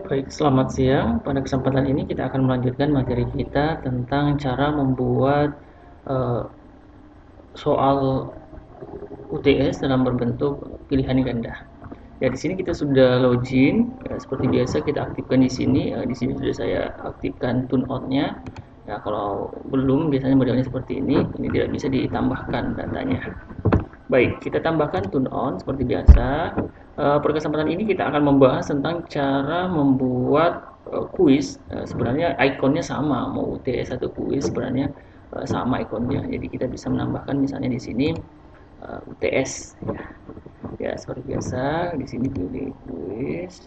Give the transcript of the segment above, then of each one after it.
Baik, selamat siang. Pada kesempatan ini kita akan melanjutkan materi kita tentang cara membuat eh, soal UTS dalam berbentuk pilihan ganda. Ya, di sini kita sudah login. Ya, seperti biasa kita aktifkan di sini. Di sini sudah saya aktifkan tune out-nya. Ya, kalau belum biasanya modelnya seperti ini. Ini tidak bisa ditambahkan datanya. Baik, kita tambahkan tune on seperti biasa. Pada kesempatan ini kita akan membahas tentang cara membuat kuis. Sebenarnya ikonnya sama, mau UTS atau kuis sebenarnya sama ikonnya. Jadi kita bisa menambahkan misalnya di sini UTS. Ya, seperti biasa di sini pilih kuis.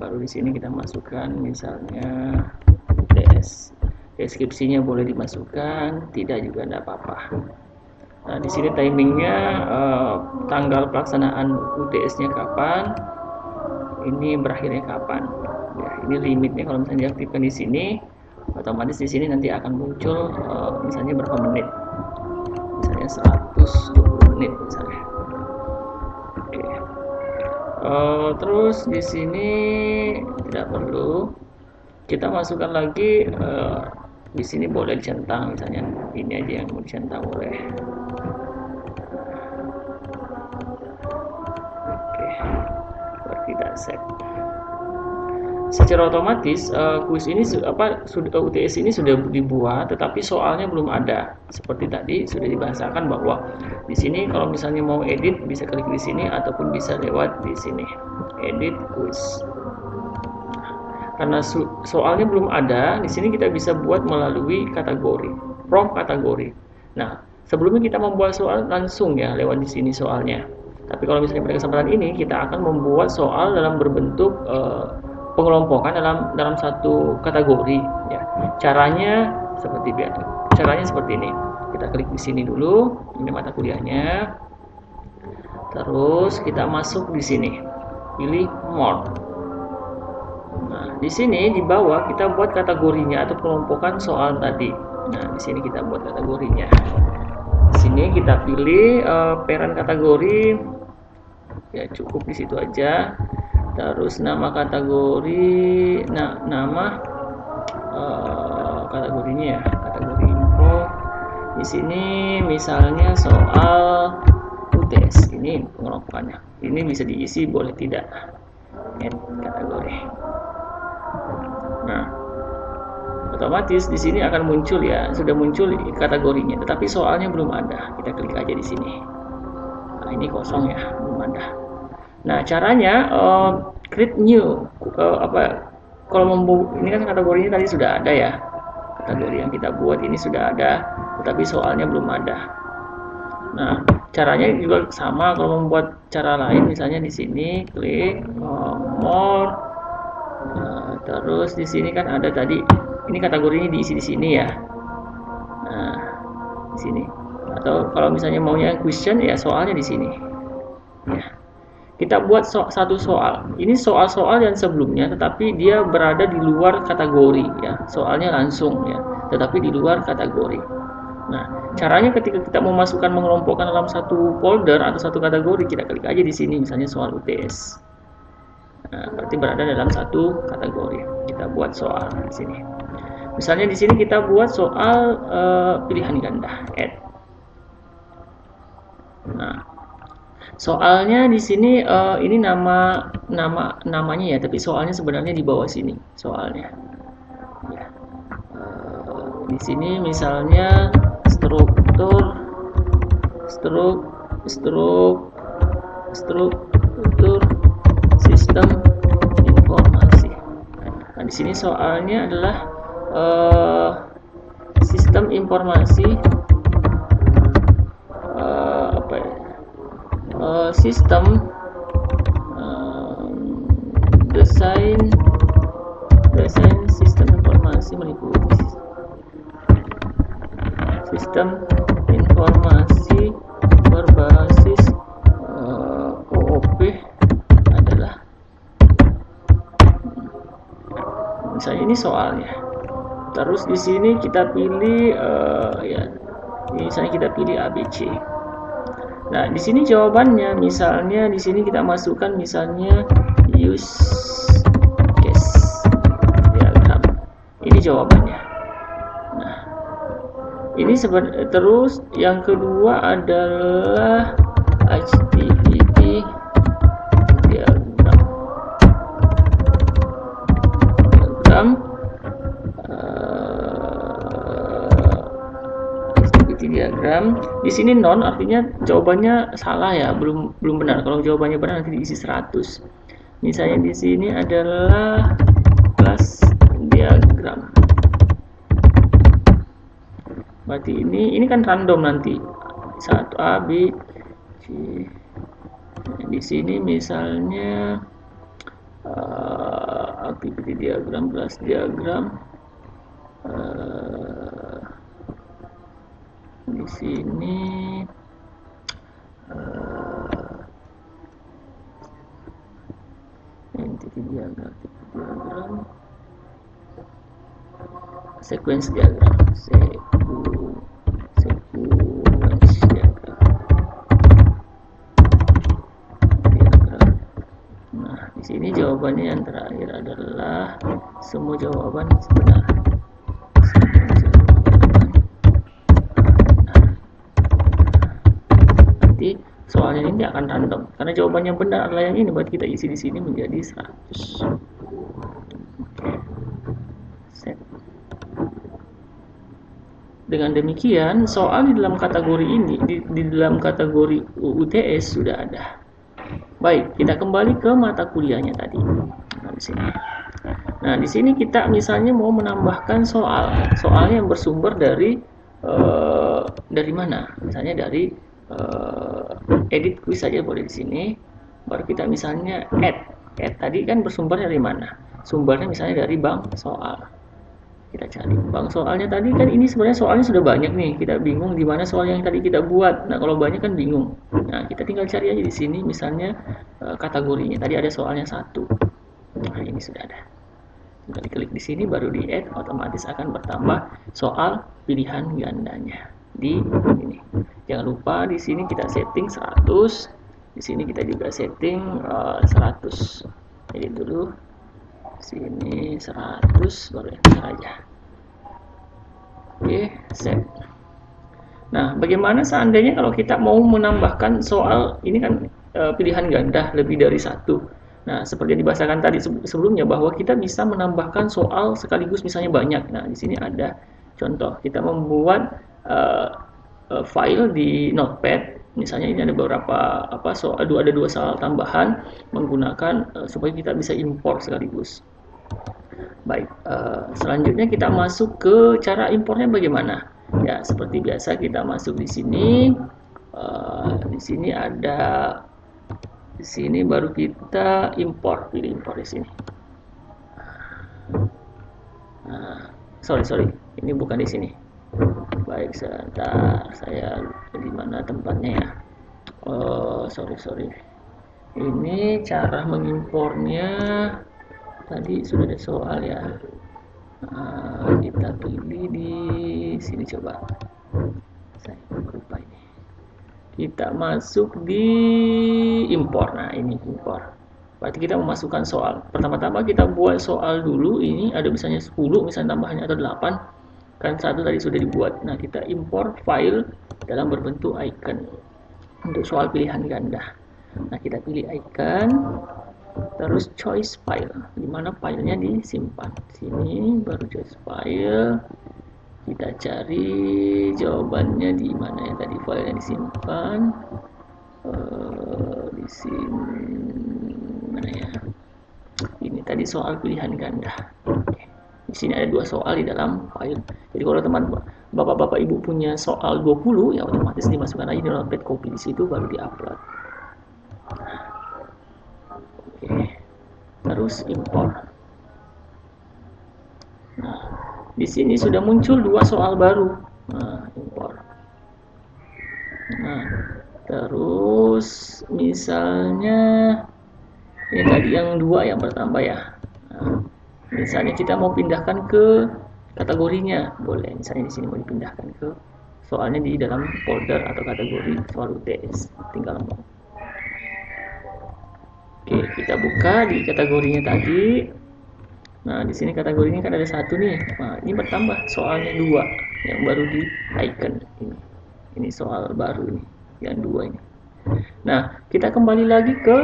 Baru di sini kita masukkan misalnya UTS. Deskripsinya boleh dimasukkan, tidak juga tidak apa-apa. Nah, di sini timingnya tanggal pelaksanaan UTS-nya kapan, ini berakhirnya kapan. Ya, ini limitnya kalau misalnya diaktifkan di sini, otomatis di sini nanti akan muncul misalnya berapa menit. Misalnya 120 menit misalnya. Oke. Terus di sini tidak perlu kita masukkan lagi di sini boleh dicentang misalnya ini aja yang mau dicentang boleh. Oke, tidak save. Secara otomatis kuis ini UTS ini sudah dibuat tetapi soalnya belum ada. Seperti tadi sudah dibahasakan bahwa di sini kalau misalnya mau edit bisa klik di sini ataupun bisa lewat di sini. Edit kuis. Karena soalnya belum ada, di sini kita bisa buat melalui kategori, prompt kategori. Nah, sebelumnya kita membuat soal langsung ya lewat di sini soalnya. Tapi kalau misalnya pada kesempatan ini kita akan membuat soal dalam berbentuk pengelompokan dalam satu kategori ya. Caranya seperti biasa. Caranya seperti ini. Kita klik di sini dulu, ini mata kuliahnya. Terus kita masuk di sini. Pilih more. Nah, di sini di bawah kita buat kategorinya atau pengelompokan soal tadi. Nah, di sini kita buat kategorinya. Di sini kita pilih parent kategori. Ya, cukup di situ aja. Terus nama kategori, nama kategorinya ya, kategori info. Di sini misalnya soal UTS, ini pengelompokannya. Ini bisa diisi boleh tidak. Add kategori. Nah, otomatis di sini akan muncul ya, sudah muncul kategorinya, tetapi soalnya belum ada. Kita klik aja di sini. Nah, ini kosong ya, belum ada. Nah, caranya create new kalau ini kan kategorinya tadi sudah ada ya. Kategori yang kita buat ini sudah ada, tetapi soalnya belum ada. Nah, caranya juga sama kalau membuat cara lain, misalnya di sini klik more. Terus di sini kan ada tadi, ini kategorinya diisi di sini ya. Nah, di sini. Atau kalau misalnya maunya question ya soalnya di sini. Ya. Kita buat satu soal. Ini soal-soal yang sebelumnya tetapi dia berada di luar kategori ya. Soalnya langsung ya, tetapi di luar kategori. Nah, caranya ketika kita memasukkan mengelompokkan dalam satu folder atau satu kategori, kita klik aja di sini misalnya soal UTS. Nah, berarti berada dalam satu kategori. Kita buat soal di sini. Misalnya di sini kita buat soal pilihan ganda, add. Nah, soalnya di sini ini namanya ya, tapi soalnya sebenarnya di bawah sini soalnya. Ya. Di sini misalnya struktur struktur sistem informasi. Nah, di sini soalnya adalah sistem informasi apa ya? Sistem desain sistem informasi meliputi sistem informasi berbasis OOP adalah misalnya ini soalnya. Terus di sini kita pilih ya misalnya kita pilih ABC. Nah, di sini jawabannya misalnya di sini kita masukkan misalnya use Ini jawabannya. Nah, ini terus yang kedua adalah activity diagram. Activity diagram. Di sini non artinya jawabannya salah ya, belum benar. Kalau jawabannya benar nanti diisi 100. Misalnya di sini adalah kelas diagram. Berarti ini kan random nanti. 1A, B, C. Di sini misalnya activity diagram, kelas diagram. Di sini entity diagram, sequence diagram, sequence diagram. Nah, di sini jawabannya yang terakhir adalah semua jawaban benar. Nanti soalnya ini akan random karena jawabannya benar adalah yang ini, buat kita isi di sini menjadi 100. Set. Dengan demikian soal di dalam kategori ini di dalam kategori UTS sudah ada. Baik, kita kembali ke mata kuliahnya tadi. Nah, di sini kita misalnya mau menambahkan soalnya yang bersumber dari mana? Misalnya dari edit quiz saja boleh di sini. Baru kita misalnya add tadi kan bersumber dari mana? Sumbernya misalnya dari bank soal. Kita cari bank soalnya tadi kan, ini sebenarnya soalnya sudah banyak nih, kita bingung di mana soal yang tadi kita buat. Nah, kalau banyak kan bingung. Nah, kita tinggal cari aja di sini misalnya kategorinya. Tadi ada soalnya 1. Nah, ini sudah ada. Tinggal diklik di sini baru di add, otomatis akan bertambah soal pilihan gandanya di ini. Jangan lupa di sini kita setting 100. Di sini kita juga setting 100. Jadi dulu sini 100 baru enter aja. Oke, set. Nah, bagaimana seandainya kalau kita mau menambahkan soal ini kan pilihan ganda lebih dari 1. Nah, seperti yang dibahasakan tadi sebelumnya bahwa kita bisa menambahkan soal sekaligus misalnya banyak. Nah, di sini ada contoh. Kita membuat file di Notepad. Misalnya ini ada beberapa soal, ada dua soal tambahan menggunakan supaya kita bisa import sekaligus. Baik, selanjutnya kita masuk ke cara impornya bagaimana? Ya, seperti biasa kita masuk di sini. Di sini ada, di sini baru kita import, pilih import di sini. Sorry, ini bukan di sini. Baik, sebentar, saya di mana tempatnya ya? Sorry. Ini cara mengimpornya. Tadi sudah ada soal ya. Kita pilih di sini, coba. Saya lupa ini. Kita masuk di import. Nah, ini import. Berarti kita memasukkan soal. Pertama-tama kita buat soal dulu. Ini ada misalnya 10, misalnya tambahannya atau 8. Kan 1 tadi sudah dibuat. Nah, kita import file dalam berbentuk icon untuk soal pilihan ganda. Nah, kita pilih icon, terus choice file, di mana filenya disimpan. Sini baru choice file. Kita cari jawabannya di mana ya tadi filenya disimpan. Di sini mana ya? Ini tadi soal pilihan ganda. Di sini ada 2 soal di dalam file. Jadi kalau teman bapak-bapak ibu punya soal 20 ya otomatis dimasukkan aja di Notepad, copy di situ baru diupload. Oke. Terus import. Nah, di sini sudah muncul 2 soal baru. Nah, import. Nah, terus misalnya ini tadi yang 2 yang bertambah ya. Nah, misalnya kita mau pindahkan ke kategorinya, boleh. Misalnya di sini mau dipindahkan ke soalnya di dalam folder atau kategori soal UTS, tinggal mau. Oke, kita buka di kategorinya tadi. Nah, di sini kategori ini kan ada satu nih. Nah, ini bertambah soalnya dua yang baru di icon ini. Ini soal baru nih, yang dua ini. Nah, kita kembali lagi ke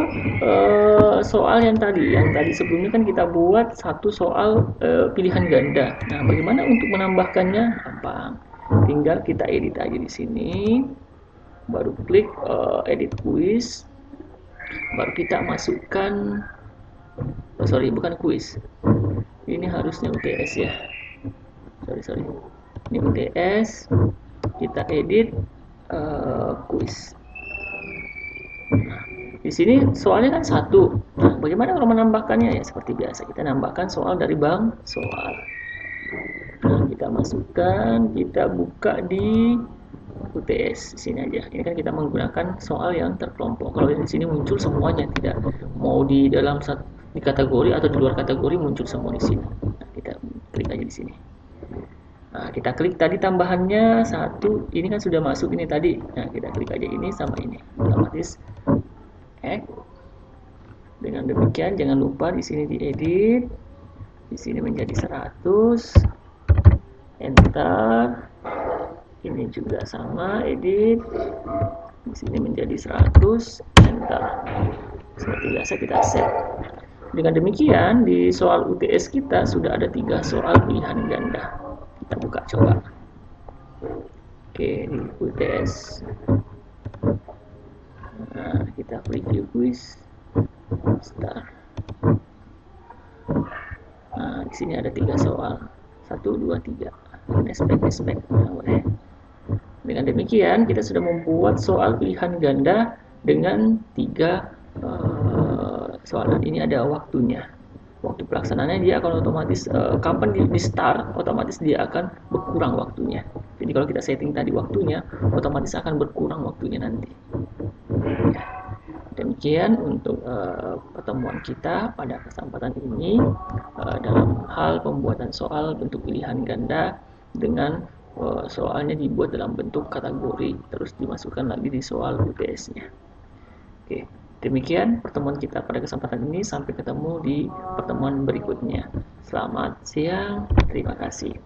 soal yang tadi. Yang tadi sebelumnya kan kita buat satu soal pilihan ganda. Nah, bagaimana untuk menambahkannya? Gampang. Tinggal kita edit aja di sini. Baru klik edit quiz. Baru kita masukkan, oh sorry, bukan quiz. Ini harusnya UTS ya. Sorry. Ini UTS. Kita edit quiz. Di sini soalnya kan satu. Nah, bagaimana kalau menambahkannya? Ya seperti biasa, kita nambahkan soal dari bank soal. Nah, kita masukkan, kita buka di UTS di sini aja. Ini kan kita menggunakan soal yang terkelompok. Kalau di sini muncul semuanya, tidak mau di dalam di kategori atau di luar kategori muncul semua di sini. Nah, kita klik aja di sini. Nah, kita klik tadi tambahannya satu. Ini kan sudah masuk ini tadi. Nah, kita klik aja ini sama ini. Otomatis dengan demikian jangan lupa di sini diedit. Di sini menjadi 100. Enter. Ini juga sama, edit. Di sini menjadi 100. Enter. Seperti biasa kita save. Dengan demikian di soal UTS kita sudah ada 3 soal pilihan ganda. Kita buka coba. Oke, di UTS. Nah, kita preview quiz. Start. Nah, di sini ada 3 soal. 1, 2, 3. Nespek. Boleh. Dengan demikian, kita sudah membuat soal pilihan ganda dengan 3 soal. Dan ini ada waktunya. Waktu pelaksanaannya dia akan otomatis kapan di start, otomatis dia akan berkurang waktunya. Jadi kalau kita setting tadi waktunya, otomatis akan berkurang waktunya nanti. Demikian untuk pertemuan kita pada kesempatan ini dalam hal pembuatan soal bentuk pilihan ganda dengan soalnya dibuat dalam bentuk kategori terus dimasukkan lagi di soal UTS-nya. Oke, demikian pertemuan kita pada kesempatan ini. Sampai ketemu di pertemuan berikutnya. Selamat siang, terima kasih.